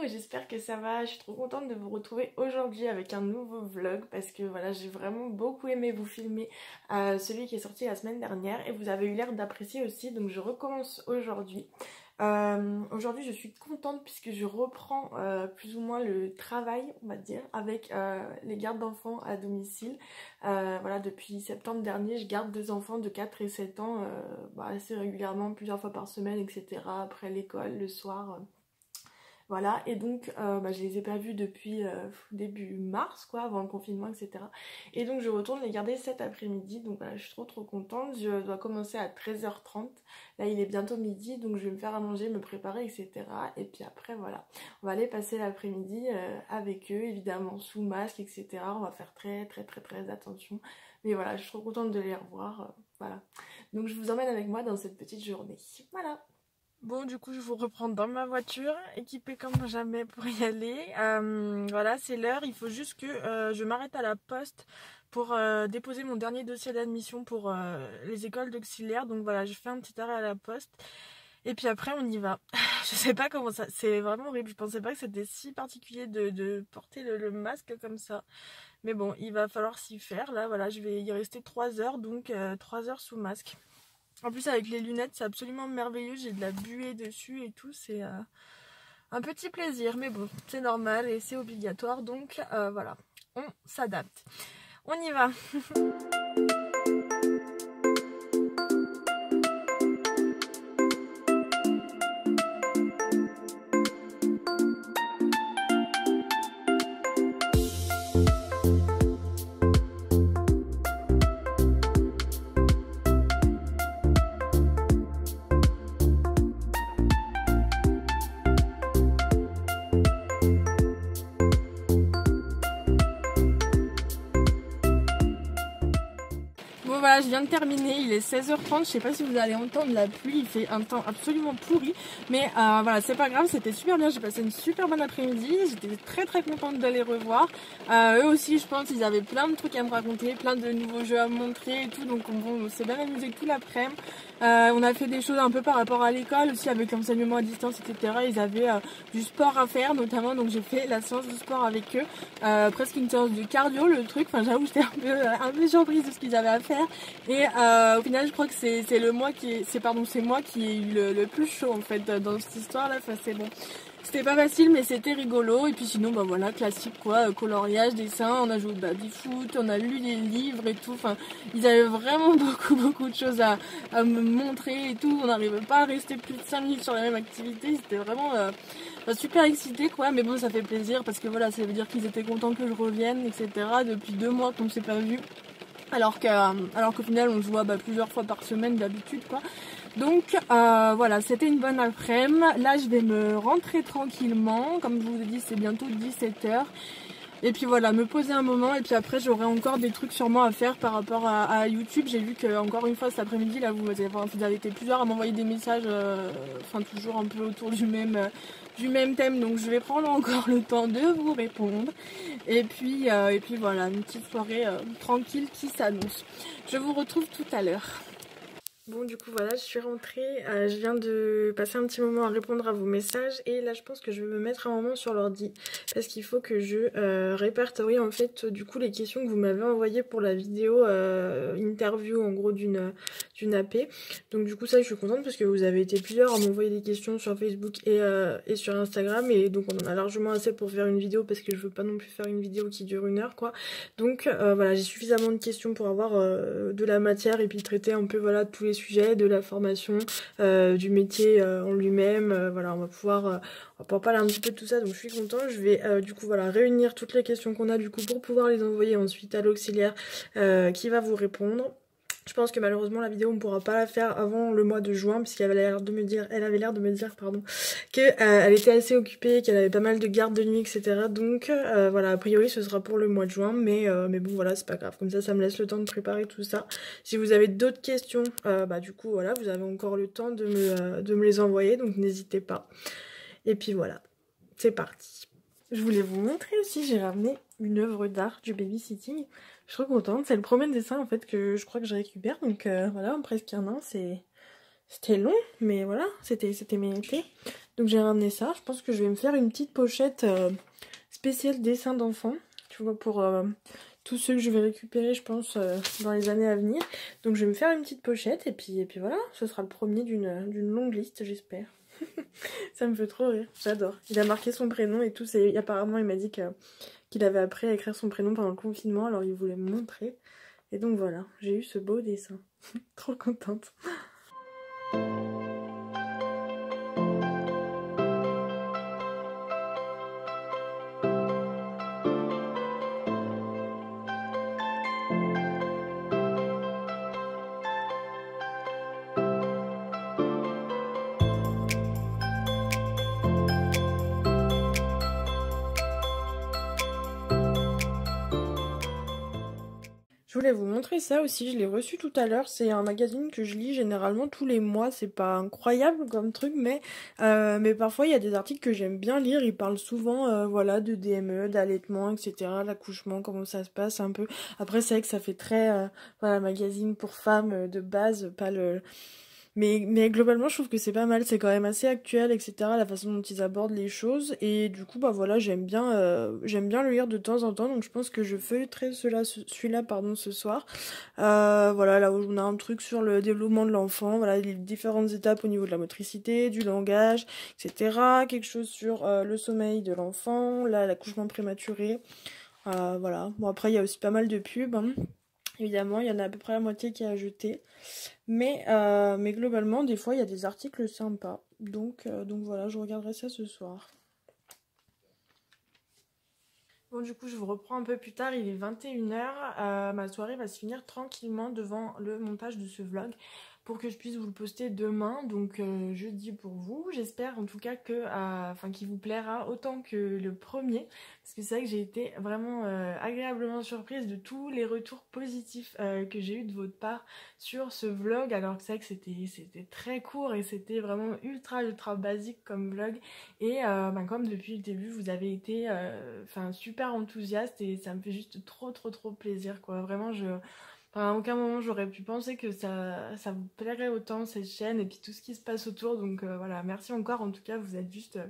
j'espère que ça va. Je suis trop contente de vous retrouver aujourd'hui avec un nouveau vlog parce que voilà, j'ai vraiment beaucoup aimé vous filmer celui qui est sorti la semaine dernière et vous avez eu l'air d'apprécier aussi, donc je recommence aujourd'hui. Aujourd'hui je suis contente puisque je reprends plus ou moins le travail, on va dire, avec les gardes d'enfants à domicile. Voilà, depuis septembre dernier je garde deux enfants de 4 et 7 ans assez régulièrement, plusieurs fois par semaine, etc. Après l'école, le soir. Voilà, et donc je les ai pas vus depuis début mars, quoi, avant le confinement, etc. Et donc je retourne les garder cet après-midi, donc voilà, je suis trop contente. Je dois commencer à 13h30, là il est bientôt midi, donc je vais me faire à manger, me préparer, etc. Et puis après voilà, on va aller passer l'après-midi avec eux, évidemment sous masque, etc. On va faire très attention, mais voilà, je suis trop contente de les revoir, voilà. Donc je vous emmène avec moi dans cette petite journée, voilà. Bon, du coup je vous reprends dans ma voiture, équipée comme jamais pour y aller. Voilà, c'est l'heure, il faut juste que je m'arrête à la poste pour déposer mon dernier dossier d'admission pour les écoles d'auxiliaire. Donc voilà, je fais un petit arrêt à la poste et puis après on y va. Je sais pas comment ça, c'est vraiment horrible, je pensais pas que c'était si particulier de porter le masque comme ça. Mais bon, il va falloir s'y faire. Là voilà, je vais y rester 3 heures, donc 3 heures sous masque. En plus avec les lunettes c'est absolument merveilleux, j'ai de la buée dessus et tout, c'est un petit plaisir, mais bon c'est normal et c'est obligatoire, donc voilà, on s'adapte. On y va. Voilà, je viens de terminer, il est 16h30, je sais pas si vous allez entendre la pluie, il fait un temps absolument pourri, mais voilà, c'est pas grave, c'était super bien, j'ai passé une super bonne après-midi, j'étais très contente de les revoir. Eux aussi, je pense, ils avaient plein de trucs à me raconter, plein de nouveaux jeux à me montrer et tout, donc on s'est bien amusé tout l'après-midi. On a fait des choses un peu par rapport à l'école aussi, avec l'enseignement à distance, etc. Ils avaient du sport à faire notamment, donc j'ai fait la séance de sport avec eux, presque une séance de cardio, le truc, enfin j'avoue j'étais un peu surprise de ce qu'ils avaient à faire. Et au final je crois que c'est moi qui ai eu le plus chaud en fait dans cette histoire là. Enfin c'est bon, c'était pas facile mais c'était rigolo. Et puis sinon bah voilà, classique quoi, coloriage, dessin, on a joué au baby-foot, on a lu des livres et tout. Enfin ils avaient vraiment beaucoup de choses à me montrer et tout. On n'arrivait pas à rester plus de 5 minutes sur la même activité, c'était vraiment super excité quoi. Mais bon ça fait plaisir parce que voilà, ça veut dire qu'ils étaient contents que je revienne, etc. Depuis 2 mois qu'on ne s'est pas vu. Alors qu'au final on se voit plusieurs fois par semaine d'habitude quoi. Donc voilà, c'était une bonne après-midi. Là je vais me rentrer tranquillement, comme je vous ai dit c'est bientôt 17h. Et puis voilà, me poser un moment et puis après j'aurai encore des trucs sûrement à faire par rapport à YouTube. J'ai vu que encore une fois cet après-midi là vous avez été plusieurs à m'envoyer des messages, toujours un peu autour du même thème, donc je vais prendre encore le temps de vous répondre. Et puis voilà, une petite soirée tranquille qui s'annonce. Je vous retrouve tout à l'heure. Bon du coup voilà, je suis rentrée, je viens de passer un petit moment à répondre à vos messages et là je pense que je vais me mettre un moment sur l'ordi parce qu'il faut que je répertorie en fait du coup les questions que vous m'avez envoyées pour la vidéo interview en gros d'une AP. Donc du coup ça je suis contente parce que vous avez été plusieurs à m'envoyer des questions sur Facebook et sur Instagram et donc on en a largement assez pour faire une vidéo parce que je veux pas non plus faire une vidéo qui dure 1 heure quoi. Donc voilà, j'ai suffisamment de questions pour avoir de la matière et puis traiter un peu voilà tous les sujets de la formation, du métier en lui-même. Voilà, on va pouvoir parler un petit peu de tout ça, donc je suis contente. Je vais du coup voilà réunir toutes les questions qu'on a du coup pour pouvoir les envoyer ensuite à l'auxiliaire qui va vous répondre. Je pense que malheureusement la vidéo on ne pourra pas la faire avant le mois de juin puisqu'elle avait l'air de me dire, qu'elle était assez occupée, qu'elle avait pas mal de gardes de nuit, etc. Donc voilà, a priori ce sera pour le mois de juin, mais bon voilà, c'est pas grave, comme ça me laisse le temps de préparer tout ça. Si vous avez d'autres questions, du coup voilà, vous avez encore le temps de me les envoyer, donc n'hésitez pas. Et puis voilà, c'est parti. Je voulais vous montrer aussi, j'ai ramené une œuvre d'art du babysitting. Je suis trop contente, c'est le premier dessin en fait que je crois que je récupère, donc voilà, presque 1 an, c'était long, mais voilà, c'était mérité. Donc j'ai ramené ça. Je pense que je vais me faire une petite pochette spéciale dessin d'enfant. Tu vois, pour tous ceux que je vais récupérer, je pense, dans les années à venir. Donc je vais me faire une petite pochette et puis voilà, ce sera le premier d'une longue liste, j'espère. Ça me fait trop rire, j'adore. Il a marqué son prénom et tout. Apparemment, il m'a dit qu'il avait appris à écrire son prénom pendant le confinement, alors il voulait me montrer. Et donc voilà, j'ai eu ce beau dessin. Trop contente. Je voulais vous montrer ça aussi, je l'ai reçu tout à l'heure, c'est un magazine que je lis généralement tous les mois, c'est pas incroyable comme truc, mais parfois il y a des articles que j'aime bien lire, ils parlent souvent voilà, de DME, d'allaitement, etc., l'accouchement, comment ça se passe un peu. Après c'est vrai que ça fait très voilà, magazine pour femmes de base, pas le... Mais globalement, je trouve que c'est pas mal, c'est quand même assez actuel, etc., la façon dont ils abordent les choses, et du coup, bah voilà, j'aime bien le lire de temps en temps, donc je pense que je feuilleterai celui-là, pardon, ce soir. Voilà, là où on a un truc sur le développement de l'enfant, voilà, les différentes étapes au niveau de la motricité, du langage, etc., quelque chose sur le sommeil de l'enfant, là, l'accouchement prématuré, voilà. Bon, après, il y a aussi pas mal de pubs, hein. Évidemment, il y en a à peu près la moitié qui est ajoutée. Mais globalement, des fois, il y a des articles sympas. Donc voilà, je regarderai ça ce soir. Bon, du coup, je vous reprends un peu plus tard. Il est 21h. Ma soirée va se finir tranquillement devant le montage de ce vlog pour que je puisse vous le poster demain, donc jeudi pour vous. J'espère en tout cas qu'il vous plaira autant que le premier, parce que c'est vrai que j'ai été vraiment agréablement surprise de tous les retours positifs que j'ai eu de votre part sur ce vlog, alors que c'est vrai que c'était très court et c'était vraiment ultra basique comme vlog, et comme depuis le début vous avez été super enthousiaste, et ça me fait juste trop plaisir, quoi. Vraiment, à aucun moment j'aurais pu penser que ça vous plairait autant, cette chaîne et puis tout ce qui se passe autour. Donc voilà, merci encore, en tout cas vous êtes juste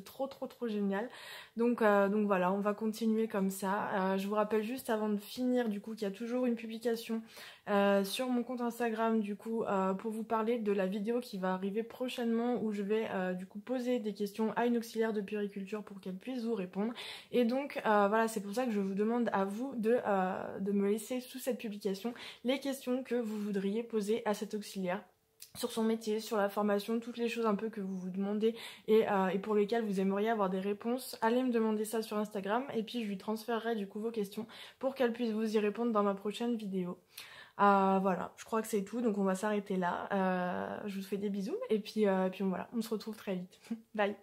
trop génial. Donc voilà, on va continuer comme ça. Je vous rappelle juste avant de finir du coup qu'il y a toujours une publication sur mon compte Instagram du coup pour vous parler de la vidéo qui va arriver prochainement, où je vais du coup poser des questions à une auxiliaire de puériculture pour qu'elle puisse vous répondre. Et donc voilà, c'est pour ça que je vous demande à vous de me laisser sous cette publication les questions que vous voudriez poser à cette auxiliaire sur son métier, sur la formation, toutes les choses un peu que vous vous demandez et pour lesquelles vous aimeriez avoir des réponses. Allez me demander ça sur Instagram et puis je lui transférerai du coup vos questions pour qu'elle puisse vous y répondre dans ma prochaine vidéo. Voilà, je crois que c'est tout, donc on va s'arrêter là. Je vous fais des bisous et puis voilà, on se retrouve très vite. Bye.